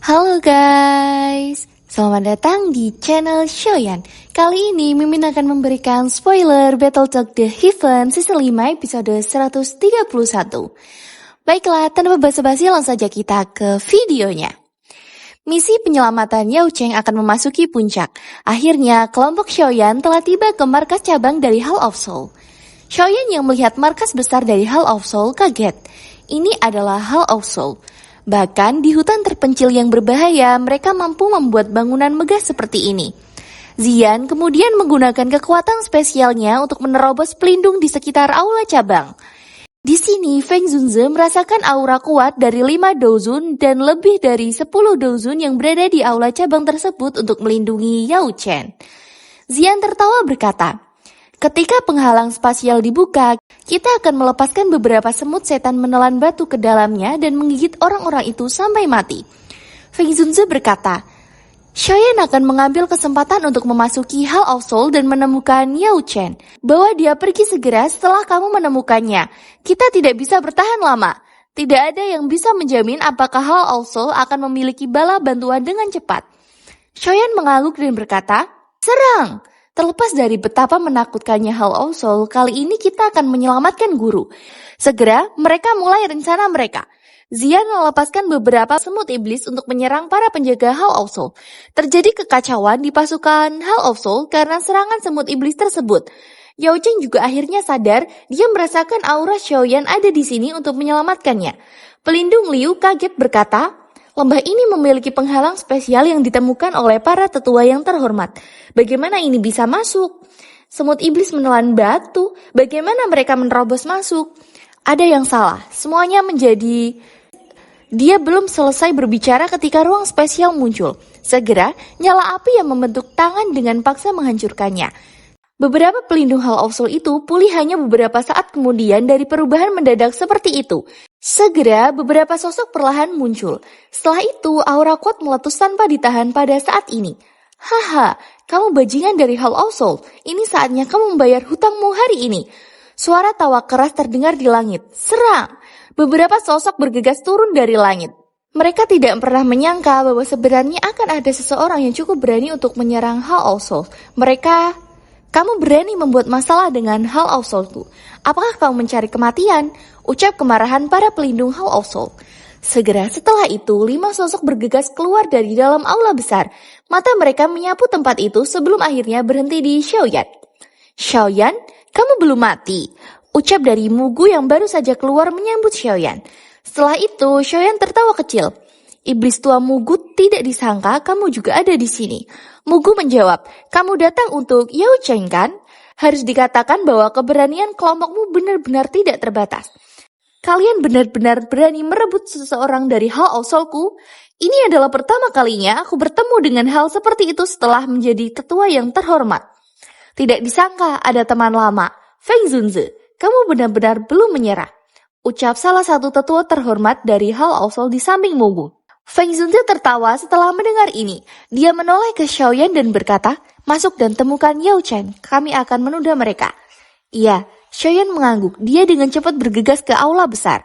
Halo guys, selamat datang di channel Shoyan. Kali ini Mimin akan memberikan spoiler Battletoad The Heaven Season 5 episode 131. Baiklah, tanpa basa-basi langsung saja kita ke videonya. Misi penyelamatan Yao Cheng akan memasuki puncak. Akhirnya, kelompok Shoyan telah tiba ke markas cabang dari Hall of Soul. Shoyan yang melihat markas besar dari Hall of Soul kaget. Ini adalah Hall of Soul. Bahkan di hutan terpencil yang berbahaya, mereka mampu membuat bangunan megah seperti ini. Zian kemudian menggunakan kekuatan spesialnya untuk menerobos pelindung di sekitar aula cabang. Di sini, Feng Zunze merasakan aura kuat dari 5 Douzun dan lebih dari 10 Douzun yang berada di aula cabang tersebut untuk melindungi Yao Chen. Zian tertawa berkata, "Ketika penghalang spasial dibuka, kita akan melepaskan beberapa semut setan menelan batu ke dalamnya dan menggigit orang-orang itu sampai mati." Feng Zunze berkata, "Shoyan akan mengambil kesempatan untuk memasuki Hall of Soul dan menemukan Yao Chen. Bawa dia pergi segera setelah kamu menemukannya. Kita tidak bisa bertahan lama. Tidak ada yang bisa menjamin apakah Hall of Soul akan memiliki bala bantuan dengan cepat." Shoyan mengangguk dan berkata, "Serang!" Terlepas dari betapa menakutkannya Hall of Soul, kali ini kita akan menyelamatkan guru. Segera, mereka mulai rencana mereka. Zian melepaskan beberapa semut iblis untuk menyerang para penjaga Hall of Soul. Terjadi kekacauan di pasukan Hall of Soul karena serangan semut iblis tersebut. Yao Cheng juga akhirnya sadar, dia merasakan aura Shoyan ada di sini untuk menyelamatkannya. Pelindung Liu kaget berkata, "Lembah ini memiliki penghalang spesial yang ditemukan oleh para tetua yang terhormat. Bagaimana ini bisa masuk? Semut iblis menelan batu, bagaimana mereka menerobos masuk?" Ada yang salah, semuanya menjadi... Dia belum selesai berbicara ketika ruang spesial muncul. Segera, nyala api yang membentuk tangan dengan paksa menghancurkannya. Beberapa pelindung Hall of Soul itu pulih hanya beberapa saat kemudian dari perubahan mendadak seperti itu. Segera, beberapa sosok perlahan muncul. Setelah itu, aura kuat meletus tanpa ditahan pada saat ini. "Haha, kamu bajingan dari Hall of Soul. Ini saatnya kamu membayar hutangmu hari ini." Suara tawa keras terdengar di langit. "Serang!" Beberapa sosok bergegas turun dari langit. Mereka tidak pernah menyangka bahwa sebenarnya akan ada seseorang yang cukup berani untuk menyerang Hall of Soul. "Kamu berani membuat masalah dengan Hall of Soul-ku. Apakah kamu mencari kematian?" Ucap kemarahan para pelindung Hall of Soul. Segera setelah itu, 5 sosok bergegas keluar dari dalam aula besar. Mata mereka menyapu tempat itu sebelum akhirnya berhenti di Shoyan. "Shoyan, kamu belum mati," ucap dari Mugu yang baru saja keluar menyambut Shoyan. Setelah itu, Shoyan tertawa kecil. "Iblis tua Mugu, tidak disangka kamu juga ada di sini." Mugu menjawab, "Kamu datang untuk Yao Cheng kan? Harus dikatakan bahwa keberanian kelompokmu benar-benar tidak terbatas. Kalian benar-benar berani merebut seseorang dari Hall of Soul-ku? Ini adalah pertama kalinya aku bertemu dengan hal seperti itu setelah menjadi tetua yang terhormat. Tidak disangka ada teman lama, Feng Zunze. Kamu benar-benar belum menyerah," ucap salah satu tetua terhormat dari Hall of Soul di samping Mugu. Feng Zunze tertawa setelah mendengar ini. Dia menoleh ke Shoyan dan berkata, "Masuk dan temukan Yao Chen, kami akan menunda mereka." "Iya," Shoyan mengangguk. Dia dengan cepat bergegas ke aula besar.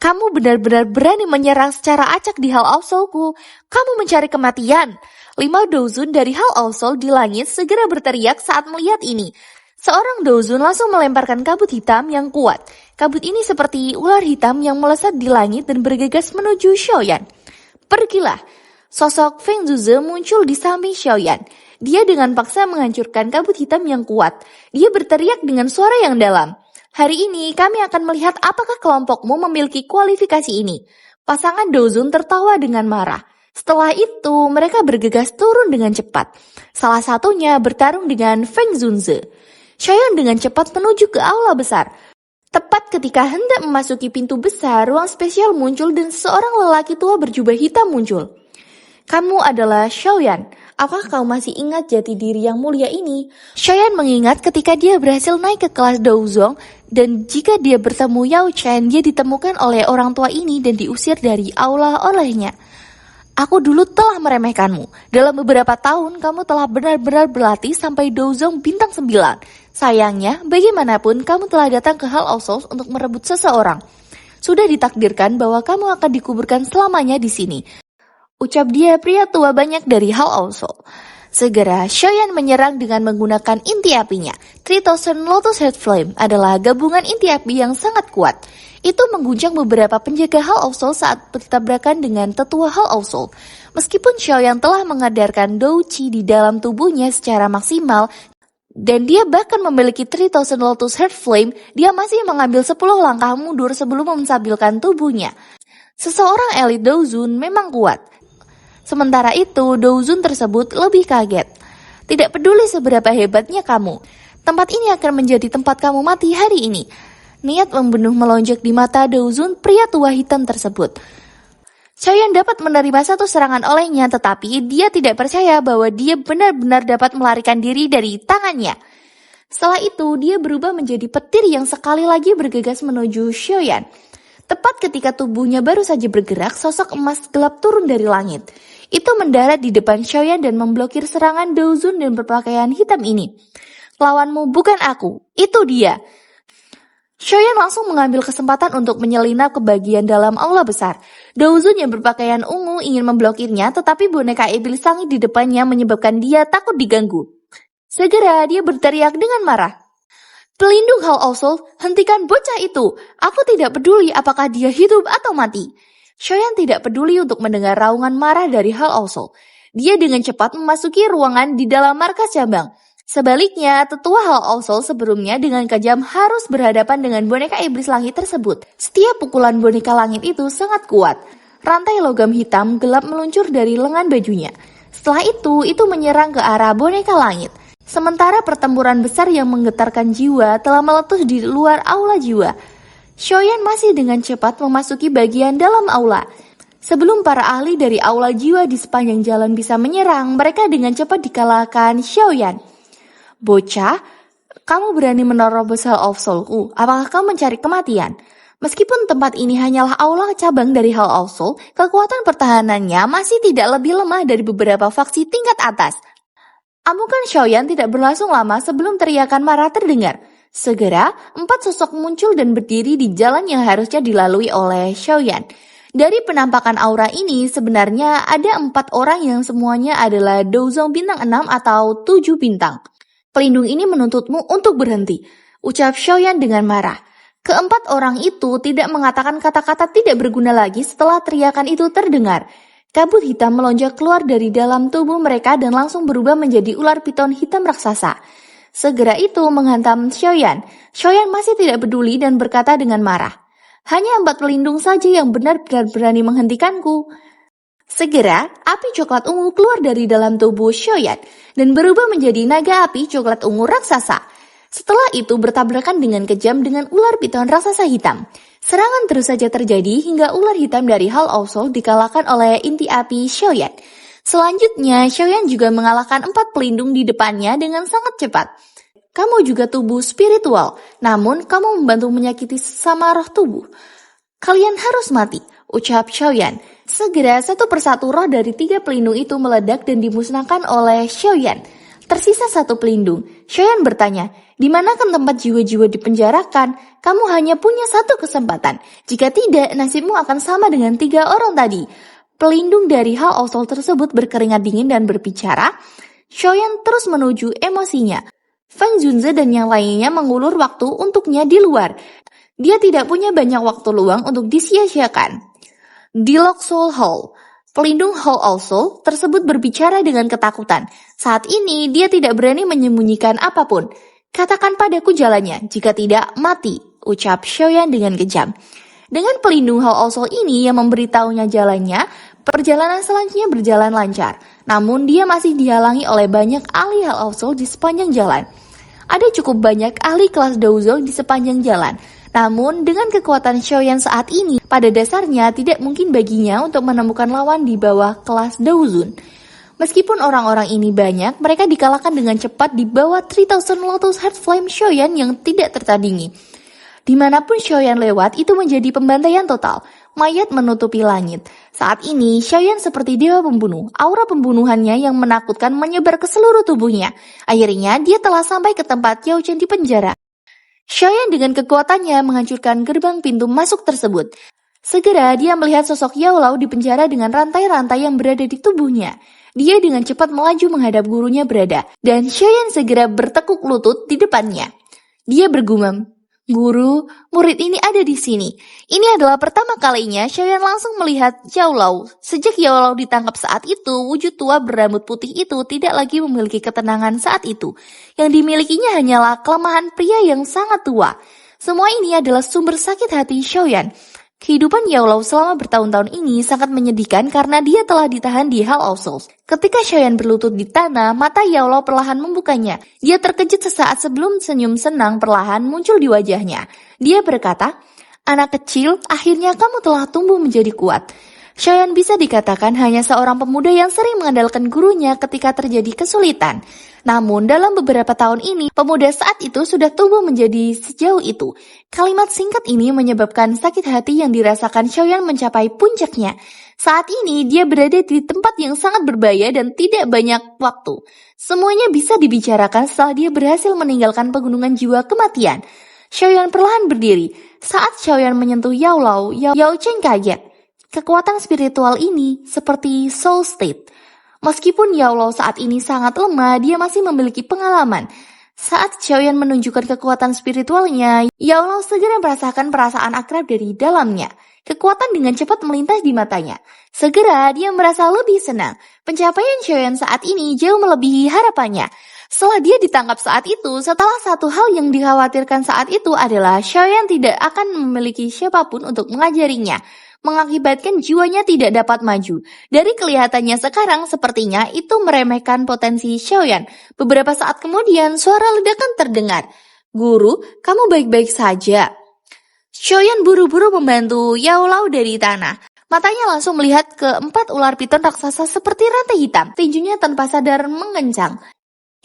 "Kamu benar-benar berani menyerang secara acak di Hall of Soul-ku. Kamu mencari kematian." 5 Douzun dari Hall of Soul di langit segera berteriak saat melihat ini. Seorang Douzun langsung melemparkan kabut hitam yang kuat. Kabut ini seperti ular hitam yang melesat di langit dan bergegas menuju Shoyan. "Pergilah." Sosok Feng Zunze muncul di samping Shoyan. Dia dengan paksa menghancurkan kabut hitam yang kuat. Dia berteriak dengan suara yang dalam, "Hari ini kami akan melihat apakah kelompokmu memiliki kualifikasi ini." Pasangan Douzun tertawa dengan marah. Setelah itu, mereka bergegas turun dengan cepat. Salah satunya bertarung dengan Feng Zunze. Shoyan dengan cepat menuju ke aula besar. Tepat ketika hendak memasuki pintu besar, ruang spesial muncul dan seorang lelaki tua berjubah hitam muncul. "Kamu adalah Shoyan. Apakah kamu masih ingat jati diri yang mulia ini?" Shoyan mengingat ketika dia berhasil naik ke kelas Douzong dan jika dia bertemu Yao Chen, dia ditemukan oleh orang tua ini dan diusir dari aula olehnya. "Aku dulu telah meremehkanmu. Dalam beberapa tahun, kamu telah benar-benar berlatih sampai Douzong bintang 9. Sayangnya, bagaimanapun kamu telah datang ke Hall of Souls untuk merebut seseorang. Sudah ditakdirkan bahwa kamu akan dikuburkan selamanya di sini. Ucap dia pria tua banyak dari Hall Also. Segera, Xiaoyan menyerang dengan menggunakan inti apinya. 3000 Lotus Head Flame adalah gabungan inti api yang sangat kuat. Itu mengguncang beberapa penjaga Hall Also saat bertabrakan dengan tetua Hall Also. Meskipun Xiaoyan telah mengedarkan Dou Qi di dalam tubuhnya secara maksimal, dan dia bahkan memiliki 3000 Lotus Heart Flame, dia masih mengambil 10 langkah mundur sebelum menstabilkan tubuhnya. Seseorang elit Douzun memang kuat. Sementara itu, Douzun tersebut lebih kaget. Tidak peduli seberapa hebatnya kamu, tempat ini akan menjadi tempat kamu mati hari ini. Niat membunuh melonjak di mata Douzun, pria tua hitam tersebut. Xiaoyan dapat menerima satu serangan olehnya, tetapi dia tidak percaya bahwa dia benar-benar dapat melarikan diri dari tangannya. Setelah itu, dia berubah menjadi petir yang sekali lagi bergegas menuju Xiaoyan. Tepat ketika tubuhnya baru saja bergerak, sosok emas gelap turun dari langit. Itu mendarat di depan Xiaoyan dan memblokir serangan Douzun dan berpakaian hitam ini. Lawanmu bukan aku, itu dia. Xiaoyan langsung mengambil kesempatan untuk menyelinap ke bagian dalam aula besar. Douzun yang berpakaian ungu ingin memblokirnya, tetapi boneka iblis langit di depannya menyebabkan dia takut diganggu. Segera dia berteriak dengan marah. Pelindung Hall Also, hentikan bocah itu. Aku tidak peduli apakah dia hidup atau mati. Xiaoyan tidak peduli untuk mendengar raungan marah dari Hall Also. Dia dengan cepat memasuki ruangan di dalam markas cabang. Sebaliknya, tetua Hall Also sebelumnya dengan kejam harus berhadapan dengan boneka iblis langit tersebut. Setiap pukulan boneka langit itu sangat kuat. Rantai logam hitam gelap meluncur dari lengan bajunya. Setelah itu menyerang ke arah boneka langit. Sementara pertempuran besar yang menggetarkan jiwa telah meletus di luar aula jiwa. Xiaoyan masih dengan cepat memasuki bagian dalam aula. Sebelum para ahli dari aula jiwa di sepanjang jalan bisa menyerang, mereka dengan cepat dikalahkan Xiaoyan. Bocah, kamu berani menerobos Hall of Soul-ku. Apakah kamu mencari kematian? Meskipun tempat ini hanyalah aula cabang dari Hall of Soul, kekuatan pertahanannya masih tidak lebih lemah dari beberapa faksi tingkat atas. Amukan Xiaoyan tidak berlangsung lama sebelum teriakan marah terdengar. Segera, 4 sosok muncul dan berdiri di jalan yang harusnya dilalui oleh Xiaoyan. Dari penampakan aura ini, sebenarnya ada 4 orang yang semuanya adalah Douzong bintang 6 atau 7 bintang. Pelindung ini menuntutmu untuk berhenti, ucap Xiaoyan dengan marah. Keempat orang itu tidak mengatakan kata-kata tidak berguna lagi setelah teriakan itu terdengar. Kabut hitam melonjak keluar dari dalam tubuh mereka dan langsung berubah menjadi ular piton hitam raksasa. Segera itu menghantam Xiaoyan. Xiaoyan masih tidak peduli dan berkata dengan marah. Hanya 4 pelindung saja yang benar-benar berani menghentikanku. Segera, api coklat ungu keluar dari dalam tubuh Xiaoyan dan berubah menjadi naga api coklat ungu raksasa. Setelah itu bertabrakan dengan kejam dengan ular piton raksasa hitam. Serangan terus saja terjadi hingga ular hitam dari Hall Also dikalahkan oleh inti api Xiaoyan. Selanjutnya, Xiaoyan juga mengalahkan 4 pelindung di depannya dengan sangat cepat. Kamu juga tubuh spiritual, namun kamu membantu menyakiti sesama roh tubuh. Kalian harus mati, ucap Xiaoyan. Segera satu persatu roh dari 3 pelindung itu meledak dan dimusnahkan oleh Xiaoyan. Tersisa 1 pelindung. Xiaoyan bertanya, di manakah tempat jiwa-jiwa dipenjarakan? Kamu hanya punya 1 kesempatan. Jika tidak, nasibmu akan sama dengan 3 orang tadi. Pelindung dari Hall of Soul tersebut berkeringat dingin dan berbicara. Xiaoyan terus menuju emosinya. Feng Junze dan yang lainnya mengulur waktu untuknya di luar. Dia tidak punya banyak waktu luang untuk disia-siakan. Di Lock Soul Hall, pelindung Hall of Soul tersebut berbicara dengan ketakutan. Saat ini dia tidak berani menyembunyikan apapun. Katakan padaku jalannya, jika tidak mati, ucap Xiaoyan dengan kejam. Dengan pelindung Hall of Soul ini yang memberitahunya jalannya, perjalanan selanjutnya berjalan lancar. Namun dia masih dihalangi oleh banyak ahli Hall of Soul di sepanjang jalan. Ada cukup banyak ahli kelas Douzong di sepanjang jalan. Namun dengan kekuatan Xiaoyan saat ini, pada dasarnya tidak mungkin baginya untuk menemukan lawan di bawah kelas Douzun. Meskipun orang-orang ini banyak, mereka dikalahkan dengan cepat di bawah 3000 Lotus Heart Flame Xiaoyan yang tidak tertandingi. Dimanapun Xiaoyan lewat, itu menjadi pembantaian total. Mayat menutupi langit. Saat ini, Xiaoyan seperti dewa pembunuh. Aura pembunuhannya yang menakutkan menyebar ke seluruh tubuhnya. Akhirnya, dia telah sampai ke tempat Yao Chen di penjara. Xiaoyan dengan kekuatannya menghancurkan gerbang pintu masuk tersebut. Segera dia melihat sosok Yao Lao di penjara dengan rantai-rantai yang berada di tubuhnya. Dia dengan cepat melaju menghadap gurunya berada, dan Xiaoyan segera bertekuk lutut di depannya. Dia bergumam, "Guru, murid ini ada di sini." Ini adalah pertama kalinya Xiaoyan langsung melihat Yao Lao. Sejak Yao Lao ditangkap saat itu, wujud tua berambut putih itu tidak lagi memiliki ketenangan saat itu. Yang dimilikinya hanyalah kelemahan pria yang sangat tua. Semua ini adalah sumber sakit hati Xiaoyan. Kehidupan Yao Lao selama bertahun-tahun ini sangat menyedihkan karena dia telah ditahan di Hall of Souls. Ketika Xiaoyan berlutut di tanah, mata Yao Lao perlahan membukanya. Dia terkejut sesaat sebelum senyum senang perlahan muncul di wajahnya. Dia berkata, "Anak kecil, akhirnya kamu telah tumbuh menjadi kuat." Xiaoyan bisa dikatakan hanya seorang pemuda yang sering mengandalkan gurunya ketika terjadi kesulitan. Namun dalam beberapa tahun ini, pemuda saat itu sudah tumbuh menjadi sejauh itu. Kalimat singkat ini menyebabkan sakit hati yang dirasakan Xiaoyan mencapai puncaknya. Saat ini dia berada di tempat yang sangat berbahaya dan tidak banyak waktu. Semuanya bisa dibicarakan setelah dia berhasil meninggalkan pegunungan jiwa kematian. Xiaoyan perlahan berdiri. Saat Xiaoyan menyentuh Yao Lao, Yao Cheng kaget. Kekuatan spiritual ini seperti soul state. Meskipun Yao Lao saat ini sangat lemah, dia masih memiliki pengalaman. Saat Xiaoyan menunjukkan kekuatan spiritualnya, Yao Lao segera merasakan perasaan akrab dari dalamnya. Kekuatan dengan cepat melintas di matanya. Segera dia merasa lebih senang. Pencapaian Xiaoyan saat ini jauh melebihi harapannya. Setelah dia ditangkap saat itu, salah satu hal yang dikhawatirkan saat itu adalah Xiaoyan tidak akan memiliki siapapun untuk mengajarinya, mengakibatkan jiwanya tidak dapat maju. Dari kelihatannya sekarang, sepertinya itu meremehkan potensi Xiaoyan. Beberapa saat kemudian, suara ledakan terdengar. "Guru, kamu baik-baik saja?" Xiaoyan buru-buru membantu Yao Lao dari tanah. Matanya langsung melihat ke 4 ular piton raksasa seperti rantai hitam. Tinjunya tanpa sadar mengencang.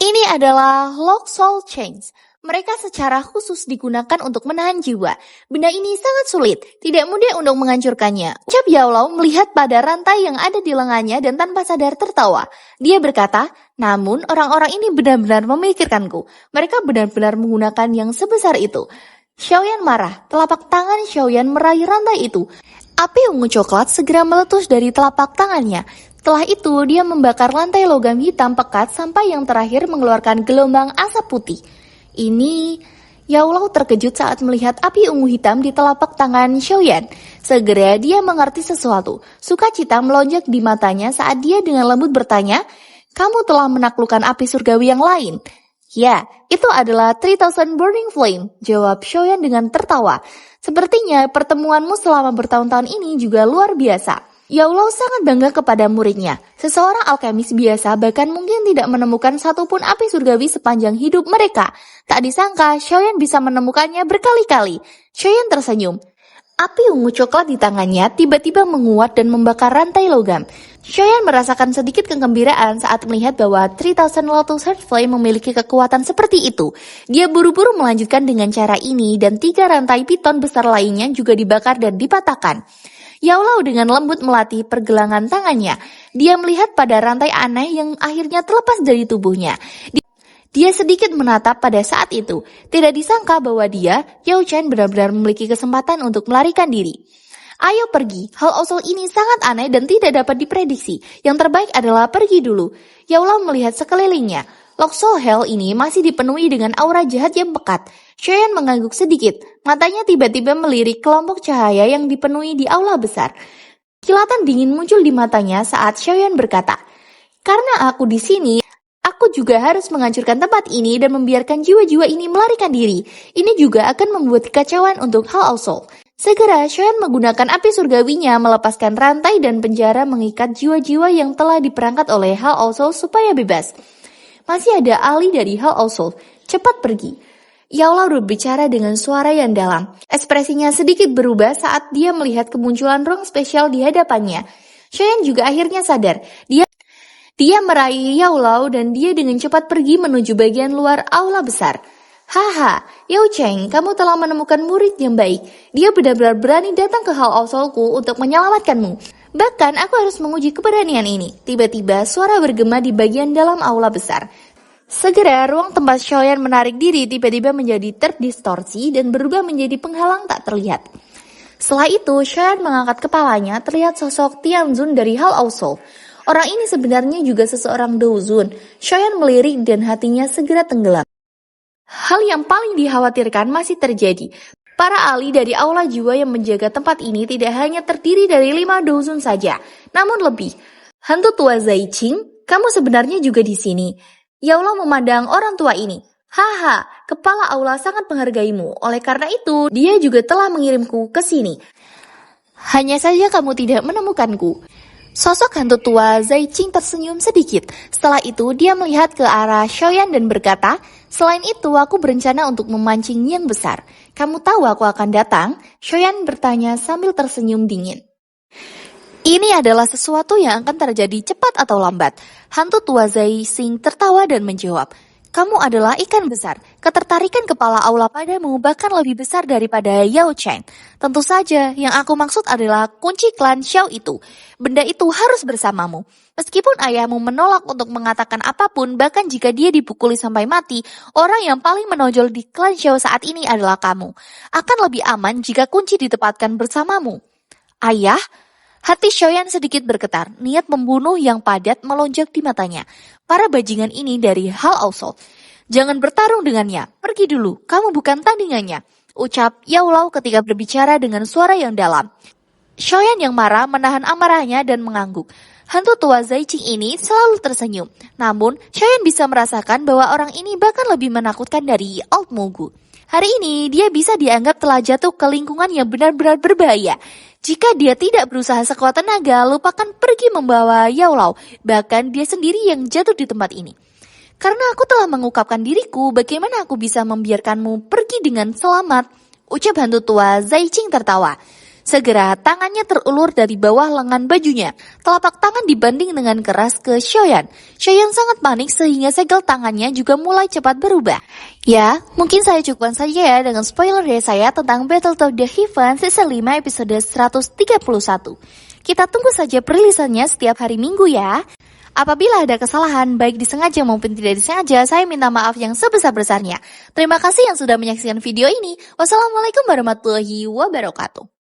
Ini adalah Lock Soul Chains. Mereka secara khusus digunakan untuk menahan jiwa. Benda ini sangat sulit, tidak mudah untuk menghancurkannya. Ucap Yao Lao melihat pada rantai yang ada di lengannya dan tanpa sadar tertawa. Dia berkata, "Namun orang-orang ini benar-benar memikirkanku. Mereka benar-benar menggunakan yang sebesar itu." Xiaoyan marah. Telapak tangan Xiaoyan meraih rantai itu. Api ungu coklat segera meletus dari telapak tangannya. Setelah itu, dia membakar lantai logam hitam pekat sampai yang terakhir mengeluarkan gelombang asap putih. Ini, Yao Lao terkejut saat melihat api ungu hitam di telapak tangan Xiaoyan. Segera dia mengerti sesuatu. Sukacita melonjak di matanya saat dia dengan lembut bertanya, "Kamu telah menaklukkan api surgawi yang lain?" "Ya, itu adalah 3000 Burning Flame," jawab Xiaoyan dengan tertawa. "Sepertinya pertemuanmu selama bertahun-tahun ini juga luar biasa." Yao Lao sangat bangga kepada muridnya. Seseorang alkemis biasa bahkan mungkin tidak menemukan satupun api surgawi sepanjang hidup mereka. Tak disangka Xiaoyan bisa menemukannya berkali-kali. Xiaoyan tersenyum. Api ungu coklat di tangannya tiba-tiba menguat dan membakar rantai logam. Xiaoyan merasakan sedikit kegembiraan saat melihat bahwa 3000 Lotus Heart Flame memiliki kekuatan seperti itu. Dia buru-buru melanjutkan dengan cara ini dan 3 rantai piton besar lainnya juga dibakar dan dipatahkan. Yao Lao dengan lembut melatih pergelangan tangannya. Dia melihat pada rantai aneh yang akhirnya terlepas dari tubuhnya. Dia sedikit menatap pada saat itu. Tidak disangka bahwa dia, Yao Chen, benar-benar memiliki kesempatan untuk melarikan diri. "Ayo pergi, hal usul ini sangat aneh dan tidak dapat diprediksi. Yang terbaik adalah pergi dulu." Yao Lao melihat sekelilingnya. Lock Soul Hell ini masih dipenuhi dengan aura jahat yang pekat. Xiaoyan mengangguk sedikit. Matanya tiba-tiba melirik kelompok cahaya yang dipenuhi di aula besar. Kilatan dingin muncul di matanya saat Xiaoyan berkata, "Karena aku di sini, aku juga harus menghancurkan tempat ini dan membiarkan jiwa-jiwa ini melarikan diri. Ini juga akan membuat kekacauan untuk Hall of Soul." Segera Xiaoyan menggunakan api surgawinya melepaskan rantai dan penjara mengikat jiwa-jiwa yang telah diperangkat oleh Hall of Soul supaya bebas. "Masih ada ahli dari Hall of Soul. Cepat pergi." Yao Lao berbicara dengan suara yang dalam. Ekspresinya sedikit berubah saat dia melihat kemunculan ruang spesial di hadapannya. Xiaoyan juga akhirnya sadar. Dia meraih Yao Lao dan dia dengan cepat pergi menuju bagian luar aula besar. "Haha, Yao Cheng, kamu telah menemukan murid yang baik. Dia benar-benar berani datang ke Hall of Soul-ku untuk menyelamatkanmu. Bahkan aku harus menguji keberanian ini." Tiba-tiba suara bergema di bagian dalam aula besar. Segera ruang tempat Xiaoyan menarik diri tiba-tiba menjadi terdistorsi dan berubah menjadi penghalang tak terlihat. Setelah itu, Shoyan mengangkat kepalanya, terlihat sosok Tianzun dari Hal Ausol. Orang ini sebenarnya juga seseorang Douzun. Shoyan melirik dan hatinya segera tenggelam. Hal yang paling dikhawatirkan masih terjadi. Para ahli dari aula jiwa yang menjaga tempat ini tidak hanya terdiri dari 5 Douzun saja, namun lebih. Hantu tua Zaiqing, kamu sebenarnya juga di sini. Yaolau memandang orang tua ini. Haha, kepala aula sangat menghargaimu. Oleh karena itu, dia juga telah mengirimku ke sini. Hanya saja kamu tidak menemukanku. Sosok hantu tua Zaiqing tersenyum sedikit. Setelah itu, dia melihat ke arah Shoyan dan berkata, selain itu, aku berencana untuk memancing yang besar. Kamu tahu aku akan datang? Shoyan bertanya sambil tersenyum dingin. Ini adalah sesuatu yang akan terjadi cepat atau lambat. Hantu tua Zaiqing tertawa dan menjawab, kamu adalah ikan besar. Ketertarikan kepala aula padamu bahkan lebih besar daripada Yao Chen. Tentu saja, yang aku maksud adalah kunci klan Xiao itu. Benda itu harus bersamamu. Meskipun ayahmu menolak untuk mengatakan apapun, bahkan jika dia dipukuli sampai mati, orang yang paling menonjol di klan Xiao saat ini adalah kamu. Akan lebih aman jika kunci ditempatkan bersamamu. Ayah? Hati Shoyan sedikit bergetar, niat membunuh yang padat melonjak di matanya. Para bajingan ini dari Hal Ausol. Jangan bertarung dengannya, pergi dulu, kamu bukan tandingannya. Ucap Yaolau ketika berbicara dengan suara yang dalam. Shoyan yang marah menahan amarahnya dan mengangguk. Hantu tua Zaiqing ini selalu tersenyum. Namun, Shoyan bisa merasakan bahwa orang ini bahkan lebih menakutkan dari Old Mogu. Hari ini, dia bisa dianggap telah jatuh ke lingkungan yang benar-benar berbahaya. Jika dia tidak berusaha sekuat tenaga, lupakan pergi membawa Yaolau. Bahkan dia sendiri yang jatuh di tempat ini. Karena aku telah mengungkapkan diriku, bagaimana aku bisa membiarkanmu pergi dengan selamat? Ucap hantu tua Zaiqing tertawa. Segera tangannya terulur dari bawah lengan bajunya. Telapak tangan dibanding dengan keras ke Shoyan. Shoyan sangat panik sehingga segel tangannya juga mulai cepat berubah. Ya, mungkin saya cukupkan saja ya dengan spoiler dari saya tentang Battletoads The Heaven Season 5 episode 131. Kita tunggu saja perilisannya setiap hari Minggu ya. Apabila ada kesalahan, baik disengaja maupun tidak disengaja, saya minta maaf yang sebesar-besarnya. Terima kasih yang sudah menyaksikan video ini. Wassalamualaikum warahmatullahi wabarakatuh.